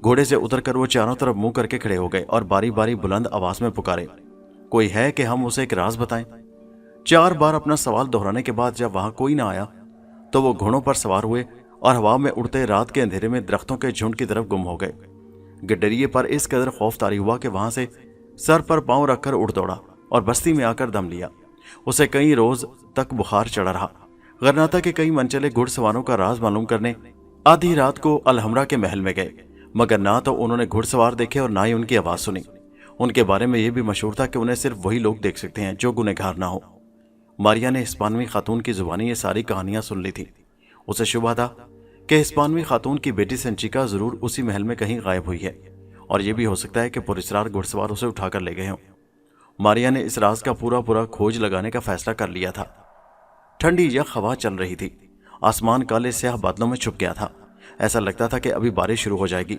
घोड़े से उतरकर वो चारों तरफ मुंह करके खड़े हो गए और बारी बारी बुलंद आवाज में पुकारे, कोई है कि हम उसे एक राज बताएं। 4 बार अपना सवाल दोहराने के बाद जब वहां कोई ना आया तो वो घोड़ों पर सवार हुए और हवा में उड़ते रात के अंधेरे में दरख्तों के झुंड की तरफ गुम हो गए। गडरिये पर इस कदर खौफ तारी हुआ कि वहां से सर पर पांव रखकर उड़ दौड़ा और बस्ती में आकर दम लिया। उसे कई रोज तक बुखार चढ़ा रहा। गरनाता के कई मनचले घुड़सवारों का राज मालूम करने आधी रात को अलहमरा के महल में गए, मगर ना तो उन्होंने घुड़सवार देखे और ना ही उनकी आवाज सुनी। उनके बारे में यह भी मशहूर था कि उन्हें सिर्फ वही लोग देख सकते हैं जो गुनहगार ना हो। ماریا نے ہسپانوی خاتون کی زبانی یہ ساری کہانیاں سن لی تھی۔ اسے شبہ تھا کہ ہسپانوی خاتون کی بیٹی سنچیکا ضرور اسی محل میں کہیں غائب ہوئی ہے، اور یہ بھی ہو سکتا ہے کہ پراسرار گھڑ سوار اسے اٹھا کر لے گئے ہوں۔ ماریا نے اس راز کا پورا کھوج لگانے کا فیصلہ کر لیا تھا۔ ٹھنڈی یخ ہوا چل رہی تھی، آسمان کالے سیاہ بادلوں میں چھپ گیا تھا، ایسا لگتا تھا کہ ابھی بارش شروع ہو جائے گی۔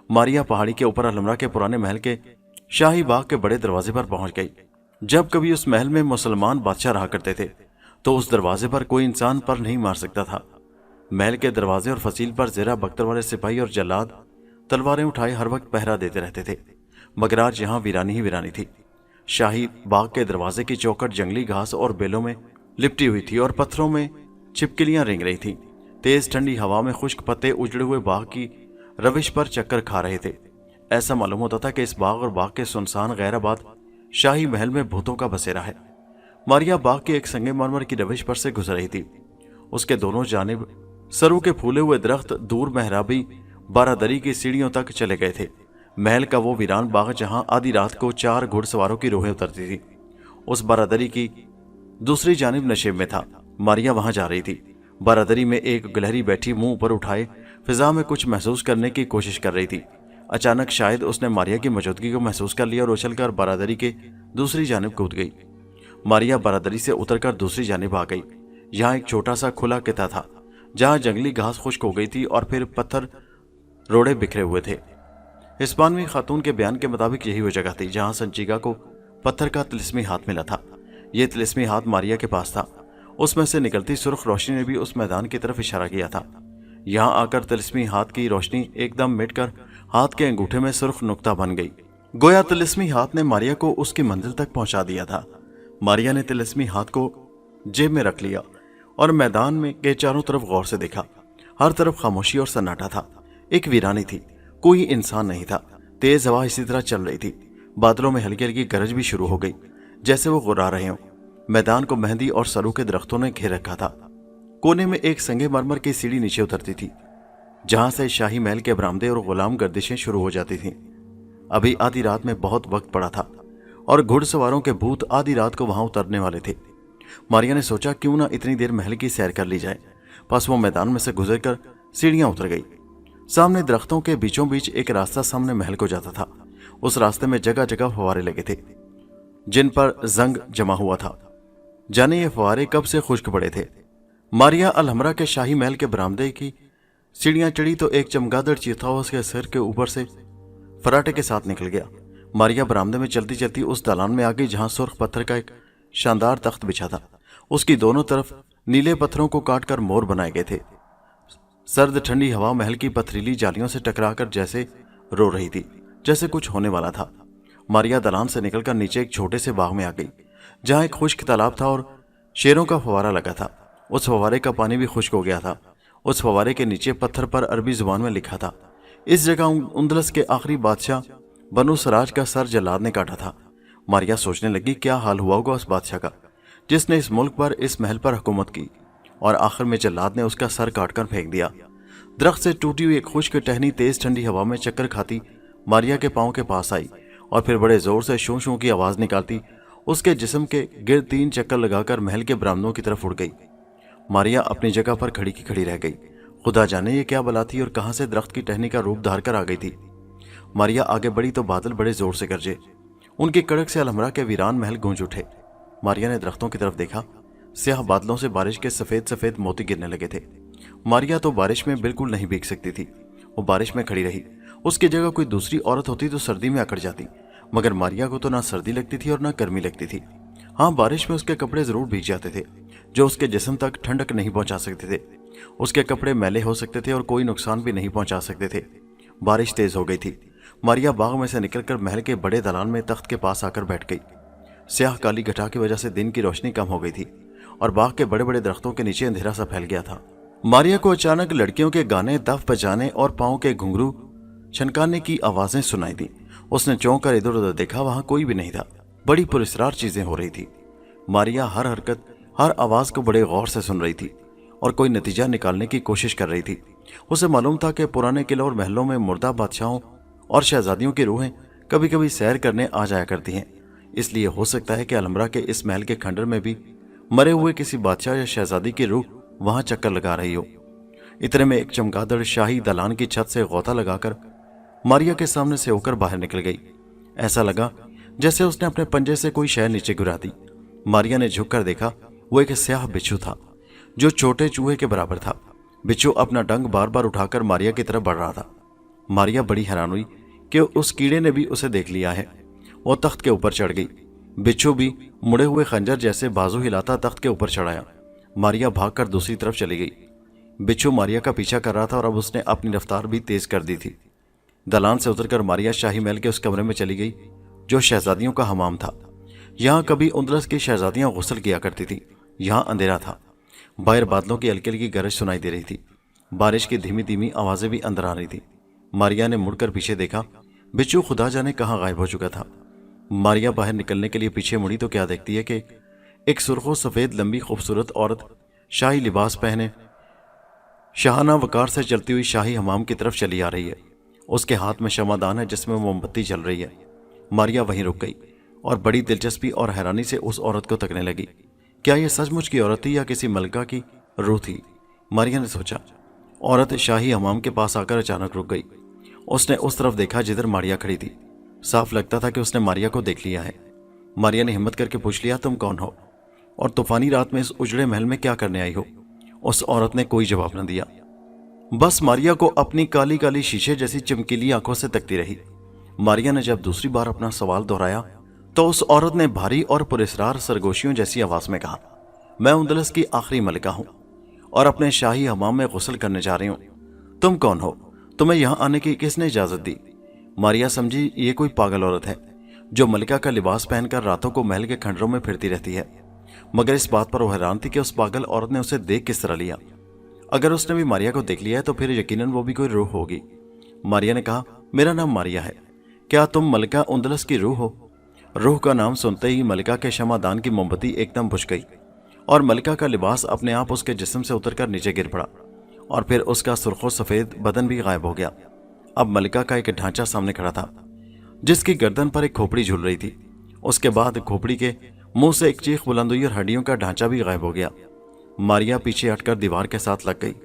ماریا پہاڑی کے اوپر الحمرا کے پرانے محل کے شاہی باغ کے بڑے دروازے پر پہنچ گئی۔ جب کبھی اس محل میں مسلمان بادشاہ رہا کرتے تھے تو اس دروازے پر کوئی انسان پر نہیں مار سکتا تھا۔ محل کے دروازے اور فصیل پر زیرہ بختر والے سپاہی اور جلاد تلواریں اٹھائے ہر وقت پہرا دیتے رہتے تھے، مگر آج یہاں ویرانی ہی ویرانی تھی۔ شاہی باغ کے دروازے کی چوکھٹ جنگلی گھاس اور بیلوں میں لپٹی ہوئی تھی اور پتھروں میں چھپکلیاں رینگ رہی تھیں۔ تیز ٹھنڈی ہوا میں خشک پتے اجڑے ہوئے باغ کی روش پر چکر کھا رہے تھے۔ ایسا معلوم ہوتا تھا کہ اس باغ اور باغ کے سنسان غیر آباد شاہی محل میں بھوتوں کا بسیرا ہے۔ ماریا باغ کے ایک سنگ مرمر کی روش پر سے گزر رہی تھی۔ اس کے دونوں جانب سرو کے پھولے ہوئے درخت دور محرابی بارادری کی سیڑھیوں تک چلے گئے تھے۔ محل کا وہ ویران باغ جہاں آدھی رات کو 4 گھڑ سواروں کی روحیں اترتی تھی، اس بارادری کی دوسری جانب نشیب میں تھا۔ ماریا وہاں جا رہی تھی۔ بارادری میں ایک گلہری بیٹھی منہ اوپر اٹھائے فضا میں کچھ محسوس کرنے کی کوشش کر رہی تھی۔ اچانک شاید اس نے ماریا کی موجودگی کو محسوس کر لیا اور اچھل کر بارادری کے دوسری جانب کود گئی۔ ماریا بارادری سے اتر کر دوسری جانب آ گئی۔ یہاں ایک چھوٹا سا کھلا قطعہ تھا جہاں جنگلی گھاس خشک ہو گئی تھی اور پھر پتھر روڑے بکھرے ہوئے تھے۔ ہسپانوی خاتون کے بیان کے مطابق یہی وہ جگہ تھی جہاں سنچیکا کو پتھر کا طلسمی ہاتھ ملا تھا۔ یہ طلسمی ہاتھ ماریا کے پاس تھا۔ اس میں سے نکلتی سرخ روشنی نے بھی اس میدان کی طرف اشارہ کیا تھا۔ یہاں آ کر طلسمی ہاتھ کی روشنی ایک دم مٹ کر ہاتھ کے انگوٹھے میں سرخ نقطہ بن گئی، گویا طلسمی ہاتھ نے ماریا کو اس کی منزل تک پہنچا دیا تھا۔ ماریا نے طلسمی ہاتھ کو جیب میں رکھ لیا اور میدان میں کے چاروں طرف غور سے دیکھا۔ ہر طرف خاموشی اور سناٹا تھا، ایک ویرانی تھی، کوئی انسان نہیں تھا۔ تیز ہوا اسی طرح چل رہی تھی، بادلوں میں ہلکی ہلکی گرج بھی شروع ہو گئی جیسے وہ غرا رہے ہوں۔ میدان کو مہندی اور سرو کے درختوں نے گھیر رکھا تھا۔ کونے میں ایک سنگ مرمر کی سیڑھی نیچے اترتی تھی جہاں سے شاہی محل کے برآمدے اور غلام گردشیں شروع ہو جاتی تھیں۔ ابھی آدھی رات میں بہت وقت پڑا تھا اور گھڑ سواروں کے بھوت آدھی رات کو وہاں اترنے والے تھے۔ ماریا نے سوچا کیوں نہ اتنی دیر محل کی سیر کر لی جائے۔ پس وہ میدان میں سے گزر کر سیڑھیاں اتر گئی۔ سامنے درختوں کے بیچوں بیچ ایک راستہ سامنے محل کو جاتا تھا۔ اس راستے میں جگہ جگہ فوارے لگے تھے جن پر زنگ جمع ہوا تھا، جانے یہ فوارے کب سے خشک پڑے تھے۔ ماریا الحمرا کے شاہی محل کے برآمدے کی سیڑھیاں چڑھی تو ایک چمگادڑ چیتا ہوا اس کے سر کے اوپر سے فراٹے کے ساتھ نکل گیا۔ ماریا برآمدے میں چلتی چلتی اس دالان میں آ گئی جہاں سرخ پتھر کا ایک شاندار تخت بچھا تھا۔ اس کی دونوں طرف نیلے پتھروں کو کاٹ کر مور بنائے گئے تھے۔ سرد ٹھنڈی ہوا محل کی پتھریلی جالیوں سے ٹکرا کر جیسے رو رہی تھی، جیسے کچھ ہونے والا تھا۔ ماریا دالان سے نکل کر نیچے ایک چھوٹے سے باغ میں آ گئی جہاں ایک خشک تالاب تھا اور شیروں کا فوارہ لگا تھا۔ اس فوارے کا پانی بھی خشک ہو گیا تھا۔ اس فوارے کے نیچے پتھر پر عربی زبان میں لکھا تھا، اس جگہ اندلس کے آخری بادشاہ بنو سراج کا سر جلاد نے کاٹا تھا۔ ماریا سوچنے لگی کیا حال ہوا ہوگا اس بادشاہ کا جس نے اس ملک پر، اس محل پر حکومت کی اور آخر میں جلاد نے اس کا سر کاٹ کر پھینک دیا۔ درخت سے ٹوٹی ہوئی ایک خشک ٹہنی تیز ٹھنڈی ہوا میں چکر کھاتی ماریا کے پاؤں کے پاس آئی اور پھر بڑے زور سے شوں شوں کی آواز نکالتی اس کے جسم کے گرد 3 چکر لگا کر محل کے برآمدوں کی طرف اڑ گئی۔ ماریا اپنی جگہ پر کھڑی کی کھڑی رہ گئی۔ خدا جانے یہ کیا بلا تھی اور کہاں سے درخت کی ٹہنی کا روپ دھار کر آ گئی تھی۔ ماریا آگے بڑھی تو بادل بڑے زور سے گرجے، ان کی کڑک سے الحمرا کے ویران محل گونج اٹھے۔ ماریا نے درختوں کی طرف دیکھا، سیاہ بادلوں سے بارش کے سفید سفید موتی گرنے لگے تھے۔ ماریا تو بارش میں بالکل نہیں بھیگ سکتی تھی، وہ بارش میں کھڑی رہی۔ اس کی جگہ کوئی دوسری عورت ہوتی تو سردی میں اکڑ جاتی، مگر ماریا کو تو نہ سردی لگتی تھی اور نہ گرمی لگتی تھی۔ ہاں، بارش میں اس کے کپڑے ضرور بھیگ جاتے تھے جو اس کے جسم تک ٹھنڈک نہیں پہنچا سکتے تھے۔ اس کے کپڑے میلے ہو سکتے تھے اور کوئی نقصان بھی نہیں پہنچا سکتے تھے۔ بارش تیز ہو گئی تھی۔ ماریا باغ میں سے نکل کر محل کے بڑے دالان میں تخت کے پاس آ کر بیٹھ گئی۔ سیاہ کالی گھٹا کی وجہ سے دن کی روشنی کم ہو گئی تھی اور باغ کے بڑے بڑے درختوں کے نیچے اندھیرا سا پھیل گیا تھا۔ ماریا کو اچانک لڑکیوں کے گانے، دف بجانے اور پاؤں کے گھنگرو چھنکانے کی آوازیں سنائی دیں۔ اس نے چونک کر ادھر ادھر دیکھا، وہاں کوئی بھی نہیں تھا۔ بڑی پراسرار چیزیں ہو رہی تھی۔ ماریا ہر حرکت، ہر آواز کو بڑے غور سے سن رہی تھی اور کوئی نتیجہ نکالنے کی کوشش کر رہی تھی۔ اسے معلوم تھا کہ پرانے قلعوں اور محلوں میں مردہ بادشاہوں اور شہزادیوں کی روحیں کبھی کبھی سیر کرنے آ جایا کرتی ہیں، اس لیے ہو سکتا ہے کہ الحمرا کے اس محل کے کھنڈر میں بھی मरे हुए किसी बादशाह या शहजादी की रूह वहां चक्कर लगा रही हो। इतने में एक चमगादड़ शाही दलान की छत से गोता लगाकर मारिया के सामने से होकर बाहर निकल गई। ऐसा लगा जैसे उसने अपने पंजे से कोई शय नीचे गिरा दी। मारिया ने झुककर देखा, वो एक स्याह बिच्छू था जो छोटे चूहे के बराबर था। बिच्छू अपना डंक बार बार उठाकर मारिया की तरफ बढ़ रहा था। मारिया बड़ी हैरान हुई कि उस कीड़े ने भी उसे देख लिया है। वो तख्त के ऊपर चढ़ गई। बिच्छू भी मुड़े हुए खंजर जैसे बाजू हिलाता तख्त के ऊपर चढ़ाया। मारिया भागकर दूसरी तरफ चली गई। बिच्छू मारिया का पीछा कर रहा था और अब उसने अपनी रफ्तार भी तेज कर दी थी। दलान से उतरकर मारिया शाही महल के उस कमरे में चली गई जो शहजादियों का हमाम था। यहाँ कभी उंदलस की शहजादियां गुस्ल किया करती थी। यहाँ अंधेरा था। बाहर बादलों की हल्की हल्की गरज सुनाई दे रही थी। बारिश की धीमी धीमी आवाजें भी अंदर आ रही थी। मारिया ने मुड़कर पीछे देखा। बिच्छू खुदा जाने कहाँ गायब हो चुका था। मारिया बाहर निकलने के लिए पीछे मुड़ी तो क्या देखती है कि एक सुर्खो सफेद लंबी खूबसूरत औरत शाही लिबास पहने शाहाना वकार से चलती हुई शाही हमाम की तरफ चली आ रही है। उसके हाथ में शमादान है जिसमें मोमबत्ती जल रही है। मारिया वहीं रुक गई और बड़ी दिलचस्पी और हैरानी से उस औरत को तकने लगी। क्या यह सचमुच की औरत थी या किसी मलका की रूह थी? मारिया ने सोचा। औरत शाही हमाम के पास आकर अचानक रुक गई। उसने उस तरफ देखा जिधर मारिया खड़ी थी। साफ लगता था कि उसने मारिया को देख लिया है। मारिया ने हिम्मत करके पूछ लिया, तुम कौन हो और तूफानी रात में इस उजड़े महल में क्या करने आई हो? उस औरत ने कोई जवाब न दिया, बस मारिया को अपनी काली काली शीशे जैसी चमकीली आंखों से तकती रही। मारिया ने जब दूसरी बार अपना सवाल दोहराया तो उस औरत ने भारी और पुरस्कार सरगोशियों जैसी आवाज में कहा, मैं उंदलस की आखिरी मलिका हूं और अपने शाही हमाम में गुस्ल करने जा रही हूं। तुम कौन हो? तुम्हें यहां आने की किसने इजाजत दी? मारिया समझी ये कोई पागल औरत है जो मलिका का लिबास पहनकर रातों को महल के खंडरों में फिरती रहती है। मगर इस बात पर वो हैरान थी कि उस पागल औरत ने उसे देख किस तरह लिया। अगर उसने भी मारिया को देख लिया है तो फिर यकीनन वो भी कोई रूह होगी। मारिया ने कहा, मेरा नाम मारिया है। क्या तुम मलिका उंदलस की रूह हो? रूह का नाम सुनते ही मलिका के शमादान की मोमबत्ती एकदम बुझ गई और मलिका का लिबास अपने आप उसके जिस्म से उतरकर नीचे गिर पड़ा और फिर उसका सुर्खो सफेद बदन भी गायब हो गया। अब मलिका का एक ढांचा सामने खड़ा था जिसकी गर्दन पर एक खोपड़ी झूल रही थी। उसके बाद खोपड़ी के मुंह से एक चीख बुलंद हुई और हड्डियों का ढांचा भी गायब हो गया। मारिया पीछे हटकर दीवार के साथ लग गई।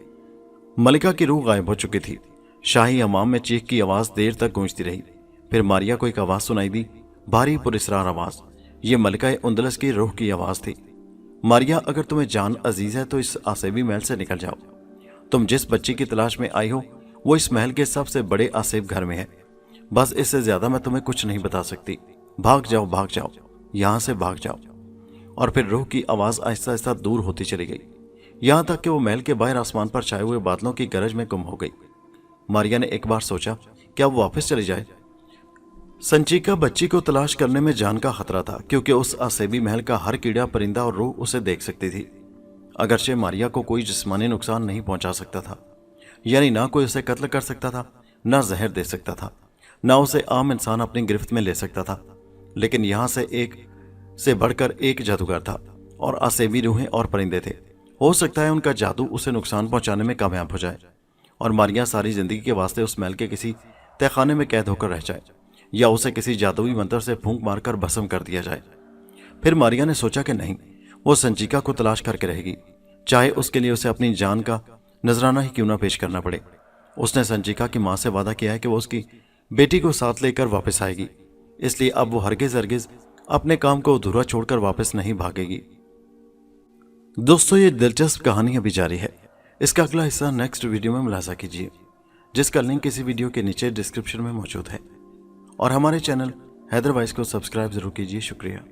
मलिका की रूह गायब हो चुकी थी। शाही हमाम में चीख की आवाज देर तक गूंजती रही। फिर मारिया को एक आवाज सुनाई दी, भारी पुरस्कार आवाज। ये मलिका उंदलस की रूह की आवाज थी। मारिया, अगर तुम्हें जान अजीज है तो इस आसेबी महल से निकल जाओ। तुम जिस बच्ची की तलाश में आई हो वो इस महल के सबसे बड़े आसेब घर में है। बस इससे ज्यादा मैं तुम्हें कुछ नहीं बता सकती। भाग जाओ, यहां से भाग जाओ। और फिर रूह की आवाज आहिस्ता आहिस्ता दूर होती चली गई, यहां तक कि वो महल के बाहर आसमान पर छाए हुए बादलों की गरज में गुम हो गई। मारिया ने एक बार सोचा, क्या वो वापस चली जाए? संचिका बच्ची को तलाश करने में जान का खतरा था क्योंकि उस आसेबी महल का हर कीड़ा परिंदा और रूह उसे देख सकती थी। अगरचे मारिया को कोई जिस्मानी नुकसान नहीं पहुंचा सकता था, यानी ना कोई उसे कत्ल कर सकता था, ना जहर दे सकता था, ना उसे आम इंसान अपनी गिरफ्त में ले सकता था। लेकिन यहां से एक से बढ़कर एक जादूगर था और आसेबी रूहें और परिंदे थे। हो सकता है उनका जादू उसे नुकसान पहुंचाने में कामयाब हो जाए और मारिया सारी जिंदगी के वास्ते उस महल के किसी तहखाने में कैद होकर रह जाए या उसे किसी जादुई मंत्र से फूंक मारकर भस्म कर दिया जाए। फिर मारिया ने सोचा कि नहीं, वो संचिका को तलाश करके रहेगी, चाहे उसके लिए उसे अपनी जान का नजराना ही क्यों ना पेश करना पड़े। उसने संचिका की मां से वादा किया है कि वो उसकी बेटी को साथ लेकर वापस आएगी, इसलिए अब वो हरगिज अपने काम को अधूरा छोड़कर वापस नहीं भागेगी। दोस्तों, ये दिलचस्प कहानी अभी जारी है। इसका अगला हिस्सा नेक्स्ट वीडियो में मुलाजा कीजिए, जिसका लिंक इसी वीडियो के नीचे डिस्क्रिप्शन में मौजूद है। और हमारे चैनल हैदर वॉइस को सब्सक्राइब जरूर कीजिए। शुक्रिया।